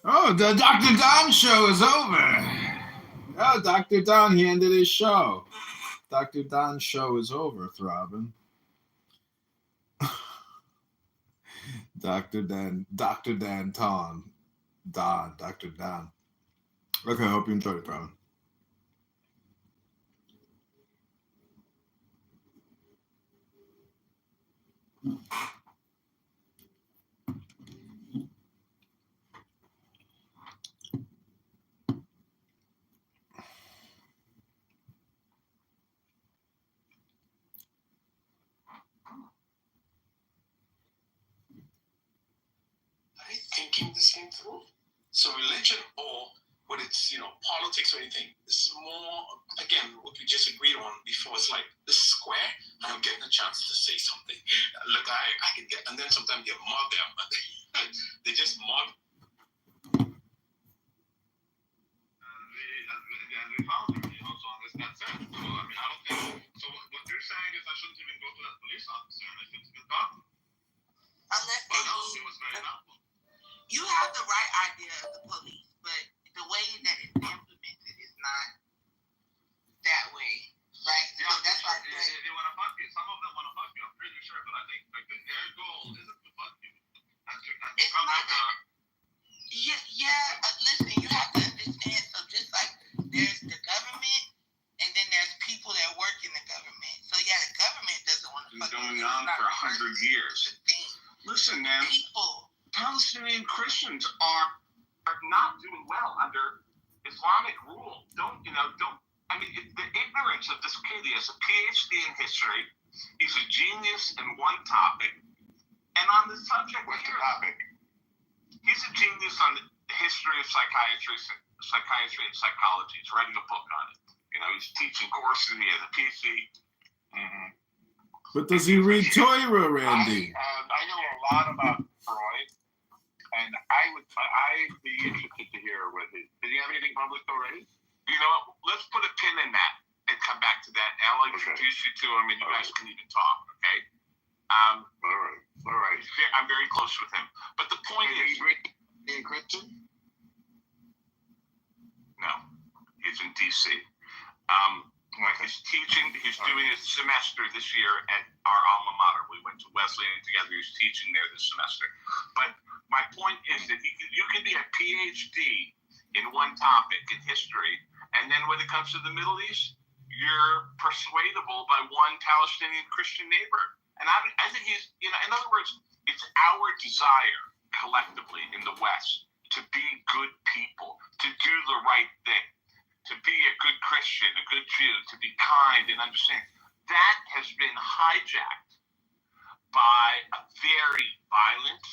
Oh, the Dr. Don show is over. Oh, Dr. Don, he ended his show. Dr. Don's show is over, Throbbing. Dr. Dan Ton. Dr. Don. Okay, I hope you enjoyed it, Throbbing. Are they thinking the same through? So religion, or whether it's politics or anything, this is more again what we just agreed on before. It's like this is square, and I'm getting a chance to say something. Look, I can get, and then sometimes you mob them, but they just mob. We found her, so that's it. So I mean, I don't think. So what you're saying is I shouldn't even go to that police officer and I shouldn't even talk to him. Unless But no, it was very helpful. you have the right idea of the police, but the way that it's implemented is not that way, right? Yeah, So that's why they want to fuck you. Some of them want to fuck you. I'm pretty sure, but I think like their goal isn't to fuck you. And to it's come not like that. Listen, you have to understand. So just like there's the government, and then there's people that work in the government. So yeah, the government doesn't want to been fuck you. going It's on not for the 100 person, years. it's the thing. Listen, man, People. Palestinian Christians are not doing well under Islamic rule. I mean, the ignorance of this kid. He has a PhD in history. He's a genius in one topic. And on the subject, What's the topic? he's a genius on the history of psychiatry and psychology. He's writing a book on it. He's teaching courses. He has a PhD. Mm-hmm. But does he read Torah, Randy? I know a lot about Freud, and I'd be interested to hear what his. Did he have anything published already? Let's put a pin in that and come back to that. And I'll introduce you to him, and you guys can even talk. Okay. All right. I'm very close with him. But the point is, he a Christian? No, he's in D.C. He's teaching. He's doing a semester this year at our alma mater. We went to Wesleyan together. He's teaching there this semester. But my point is that you can be a PhD in one topic in history, and then when it comes to the Middle East, you're persuadable by one Palestinian Christian neighbor. And I think he's, in other words, it's our desire collectively in the West to be good people, to do the right thing, to be a good Christian, a good Jew, to be kind and understanding. That has been hijacked by a very violent,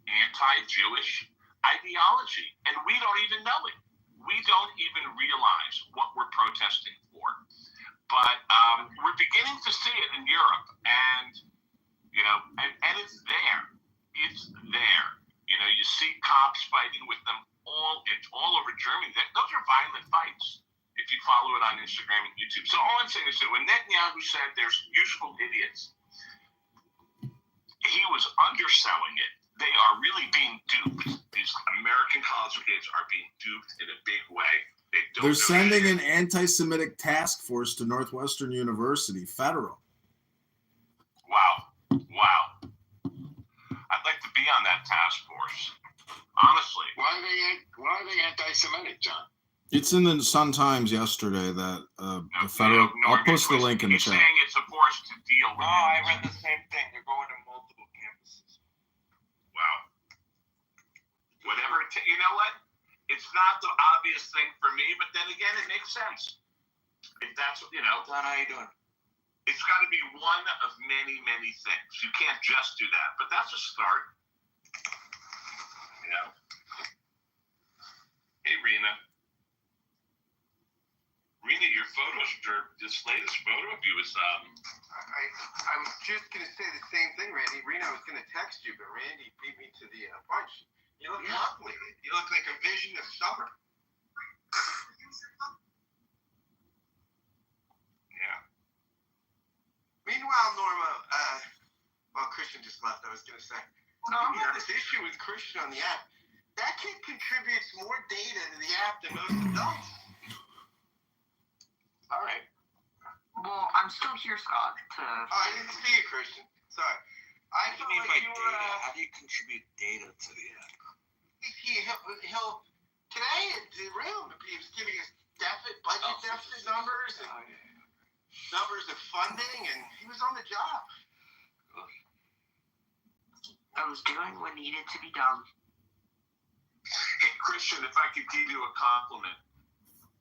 anti-Jewish ideology, and we don't even know it. We don't even realize what we're protesting for. But we're beginning to see it in Europe, and and it's there. It's there. You see cops fighting with them it's all over Germany. Those are violent fights if you follow it on Instagram and YouTube. So all I'm saying is that when Netanyahu said there's useful idiots, he was underselling it. They are really being duped. These American college kids are being duped in a big way. They're sending an anti-Semitic task force to Northwestern University, federal. Wow. I'd like to be on that task force. Honestly. Why are they anti-Semitic, John? It's in the Sun-Times yesterday that the federal. I'll post the link in the chat. He's saying it's a force to deal with. I read the same thing. They're going to multiple campuses. Wow. Whatever. You know what? It's not the obvious thing for me, but then again, it makes sense. If that's what Don, how you doing? It's got to be one of many, many things. You can't just do that, but that's a start. Hey, Rena. Rena, your photos, this latest photo of you is I was just going to say the same thing, Randy. Rena, I was going to text you, but Randy beat me to the punch. You look lovely. You look like a vision of summer. Yeah. Meanwhile, Norma, Christian just left. I was going to say, you have this issue with Christian on the app. That kid contributes more data to the app than most adults. All right. Well, I'm still here, Scott. I didn't see you, Christian. Sorry. I felt like you were. How do you contribute data to the app? He'll today in the room he was giving us budget deficit numbers and numbers of funding, and he was on the job. I was doing what needed to be done. Hey, Christian, if I could give you a compliment,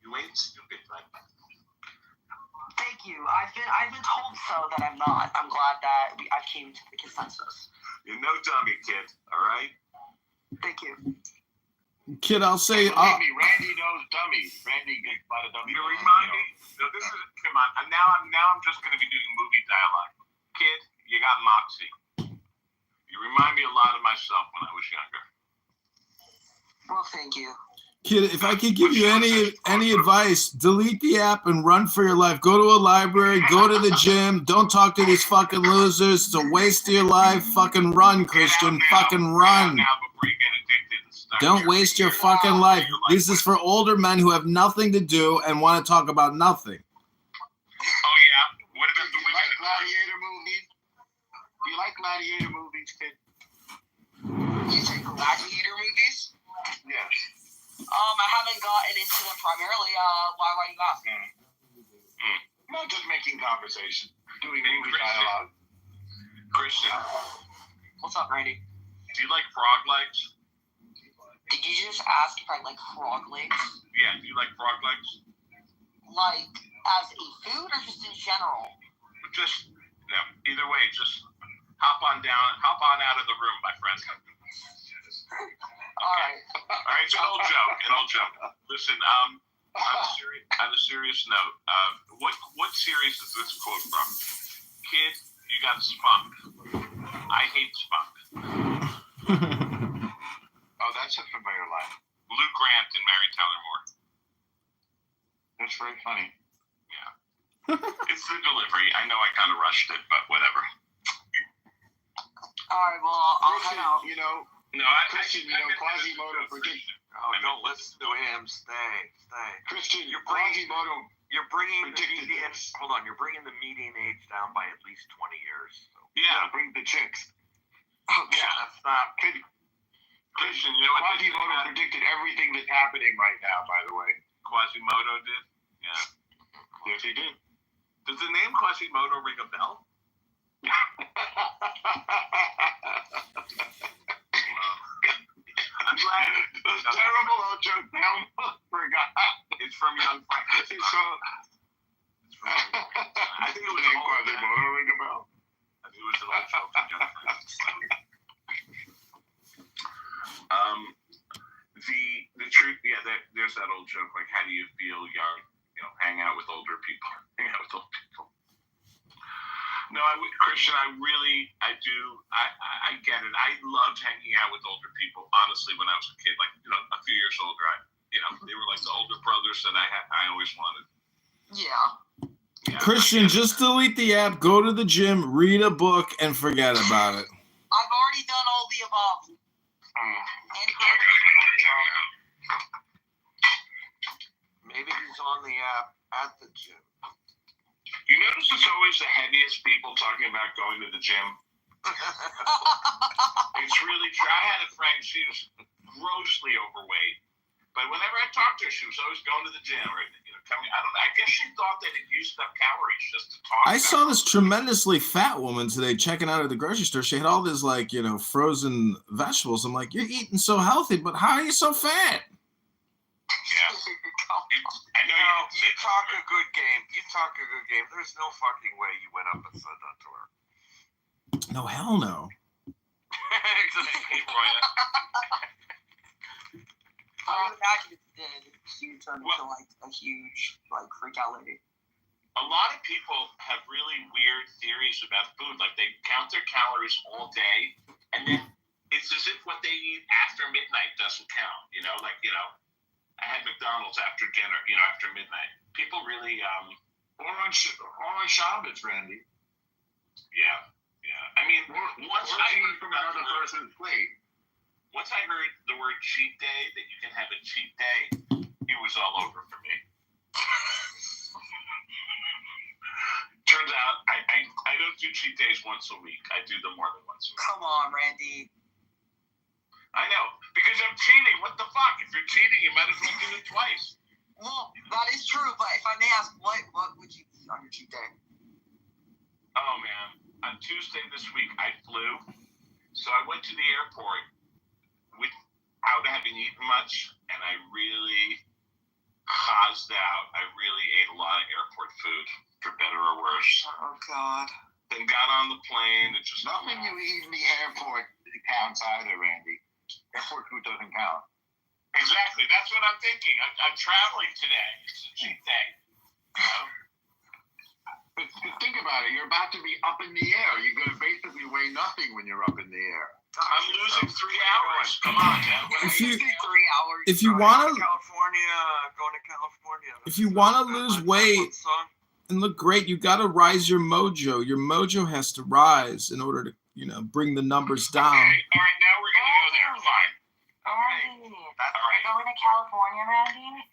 you ain't stupid, right? Thank you. I've been told so that I'm not. I'm glad that I came to the consensus. You're no dummy, kid. All right. Thank you. Kid, I'll say. Believe me, Randy knows dummies. Randy gets by the dummy. You remind me. No, this is come on. And now I'm just going to be doing movie dialogue. Kid, you got moxie. You remind me a lot of myself when I was younger. Well, thank you. Kid, if I could give you any advice, delete the app and run for your life. Go to a library, go to the gym. Don't talk to these fucking losers. It's a waste of your life. Fucking run, Christian. Fucking run. Don't waste your fucking life. This is for older men who have nothing to do and want to talk about nothing. Oh, yeah? What about the women? Gladiator movies? Do you like gladiator movies, kid? You say gladiator movies? Yes. I haven't gotten into them primarily. Why you asking? No, just making conversation. Doing movie dialogue. Christian, What's up, Randy? do you like frog legs? Did you just ask if I like frog legs? Yeah, do you like frog legs? Like, as a food or just in general? Just, either way, just hop on out of the room, my friend. All right. All right, it's an old joke. Listen, on a serious note, what series is this quote from? Kid, you got spunk. I hate spunk. Oh, that's a familiar line. Lou Grant and Mary Tyler Moore. That's very funny. Yeah. It's the delivery. I know I kind of rushed it, but whatever. All right, well, I'll head out. You know, No, Christian, Quasimodo predicted. Oh, don't listen to him. Stay. Christian, You're bringing predicted this. Hold on. You're bringing the median age down by at least 20 years. So. Yeah. Bring the chicks. Oh, Yeah, that's not. Christian, you know what? Quasimodo predicted everything that's happening right now, by the way. Quasimodo did? Yeah. Yes, he did. Does the name Quasimodo ring a bell? I'm glad. Those terrible jokes now forgot. It's from Young Frankenstein. I think it was an old Quasimodo ring a bell. I think it was an old joke from Young Frankenstein. The truth, there's that old joke, like, how do you feel young, hang out with older people. No, Christian, I get it. I loved hanging out with older people, honestly, when I was a kid, like, a few years older, they were like the older brothers that I always wanted. Yeah. Christian, just delete the app, go to the gym, read a book, and forget about it. I've already done all the above. Maybe he's on the app at the gym. You notice it's always the heaviest people talking about going to the gym? It's really true. I had a friend, she was grossly overweight. But whenever I talked to her, she was always going to the gym. Or, coming. I guess she thought that it used up calories just to talk. I saw this tremendously fat woman today checking out at the grocery store. She had all this, frozen vegetables. I'm like, you're eating so healthy, but how are you so fat? Yeah. I know you talk a good game. There's no fucking way you went up and said that to her. No, hell no. I would imagine if you did, she would turn into a huge freak out lady. A lot of people have really weird theories about food. Like, they count their calories all day, and then it's as if what they eat after midnight doesn't count. I had McDonald's after dinner, after midnight. People really, or on Shabbos, Randy. Yeah. I mean, once I heard from another person's plate. Once I heard the word cheat day, that you can have a cheat day, it was all over for me. Turns out I don't do cheat days once a week. I do them more than once a week. Come on, Randy. I know. Because I'm cheating. What the fuck? If you're cheating, you might as well do it twice. Well, that is true, but if I may ask, what would you eat on your cheat day? Oh, man. On Tuesday this week, I flew. So I went to the airport without having eaten much, and I really caused out. I really ate a lot of airport food, for better or worse. Oh, God. Then got on the plane and just... Nothing you eat in the airport counts either, Randy. Airport food doesn't count. Exactly. That's what I'm thinking. I'm traveling today. It's a cheat day. You know? But think about it. You're about to be up in the air. You're going to basically weigh nothing when you're up in the air. I'm losing 3 hours. Come on, man. If you 3 hours. if you want to Going to California. if you want to lose weight and look great, you got to rise your mojo. Your mojo has to rise in order to, bring the numbers down. Okay. All right, now we're going to go there. Fine. Randy, All right. you're going to California, Randy?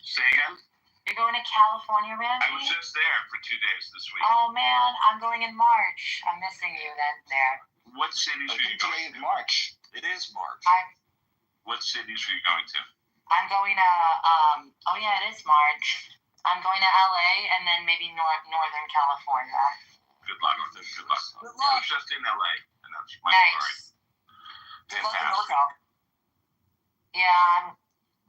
Say again? You're going to California, Randy? I was just there for 2 days this week. Oh, man, I'm going in March. I'm missing you there. What cities are you going to? March. It is March. What cities are you going to? I'm going to, it is March. I'm going to LA and then maybe Northern California. Good luck. Good luck. Good I luck. was just in LA, and that's my story. Nice. Good luck in Fantastic. NorCal. Yeah, I'm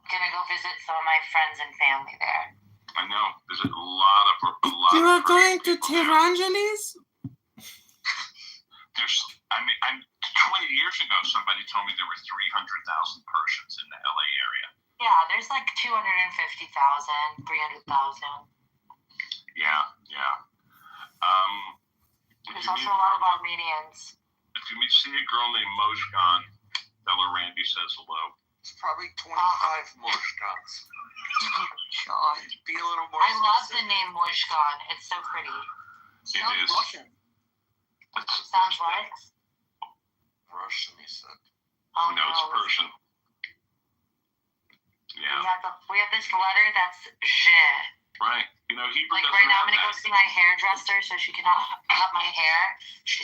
going to go visit some of my friends and family there. I know. There's a lot of You are going to people there. Tirangeles? I'm 20 years ago, somebody told me there were 300,000 Persians in the LA area. Yeah, there's like 250,000, 300,000. Yeah. There's also a lot of Armenians. If you see a girl named Mojgan, tell her Randy says hello. It's probably 25 Moshkans. God. Be a little more I love the specific. name Mushkan. It's so pretty. It is. Russian. Sounds what? Russian, he said. Oh, No, it's Persian. Yeah. We have this letter that's zhe. Right. Hebrew Like doesn't right now, I'm have gonna go that. see my hairdresser so she can cut my hair. She's